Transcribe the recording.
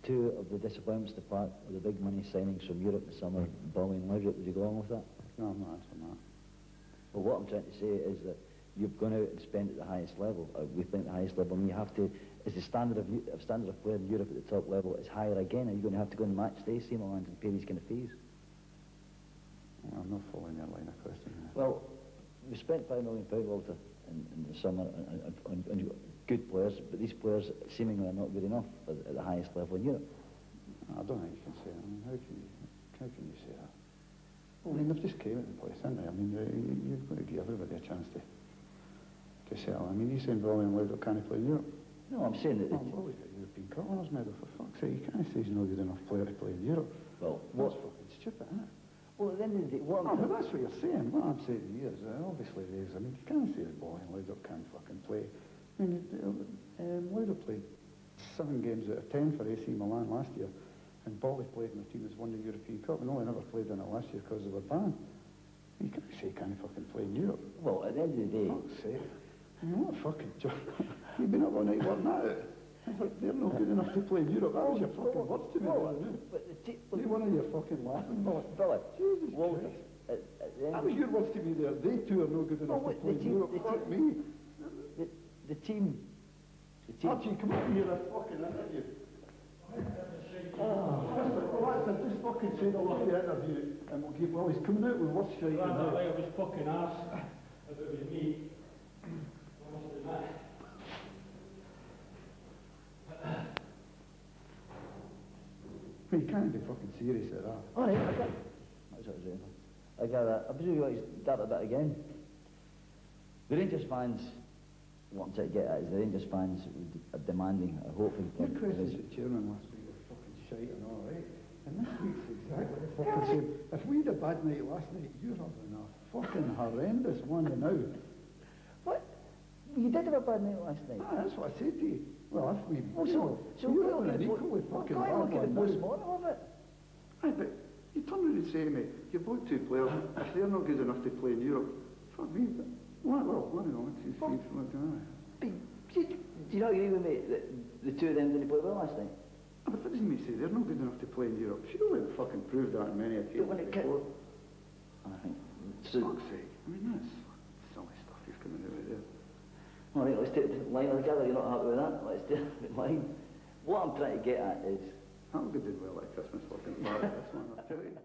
two of the disappointments depart with the big money signings from Europe this summer, Bali and Laudrup. Would you go along with that? No, I'm not answering that. Well, what I'm trying to say is that you've gone out and spent at the highest level. We think the highest level. I mean, you have to. Is the standard of play in Europe at the top level is higher again? Are you going to have to go on the match day, see Milan, and pay these kind of fees? I'm not following your line of questioning. Well, we spent £5 million, Walter, in the summer on good players, but these players seemingly are not good enough at the highest level in Europe. I don't think you can say that. I mean, how can you say that? Well, I mean, they've just came into the place, haven't they? I mean, you've got to give everybody a chance to settle. I mean, you're saying Bali and Laudrup can't play in Europe? No, I'm saying that... Well, we've got a European Cup winners medal, for fuck's sake. You can't say he's not a good enough player to play in Europe. Well, that's fucking stupid, isn't it? Well, at the end of the day, but that's what you're saying. What I'm saying to you is, obviously, I mean, you can't say that Bali and Laudrup can't fucking play. I mean, Laudrup played 7 games out of 10 for AC Milan last year, and Bali played in the team that's won the European Cup, and only never played in it last year because they were banned. You can't say he can't fucking play in Europe. Well, at the end of the day... Fuck's sake. I mean, what a fucking job. You've been up all night working that out. They're not good enough to play in Europe. That was your fucking words to me. But you one of your fucking laughing. Fella, Jesus Christ. That was your words to me there. They two are not good enough to play in Europe. Fuck me. The team... Archie, come up here, a fucking interview. Well, that's just fucking saying I'll look the interview and we'll give... Well, he's coming out with words straight. I don't think it was fucking arse. If it was me. Well, you can't be fucking serious at that. All right, I got... That's what I was doing. I got that. I presume you want to start a bit again. The Rangers fans... What I'm trying to get at is the Rangers fans are demanding a hope for... Your questions to the chairman last week were fucking shite and all right. And this week's exactly the fucking same. If we had a bad night last night, you're having a fucking horrendous one now. What? You did have a bad night last night? Ah, that's what I said to you. Well, if we... so you're having an equally fucking bad one now. Look at the post-mortem of it. Aye, but you turn around and say to me, you've bought 2 players, if they're not good enough to play in Europe, fuck me. Well, let me know. Do you not agree with me that the two of them didn't play well last night? But that doesn't mean to say they're not good enough to play in Europe. Surely they've fucking proved that in many occasions before. I think... For fuck's sake. I mean, that's silly stuff you're coming out with there. All right, let's take the line altogether. You're not happy with that? Let's take the line. What I'm trying to get at is... Have a good day, well, like Christmas fucking party, this one, I'll tell you.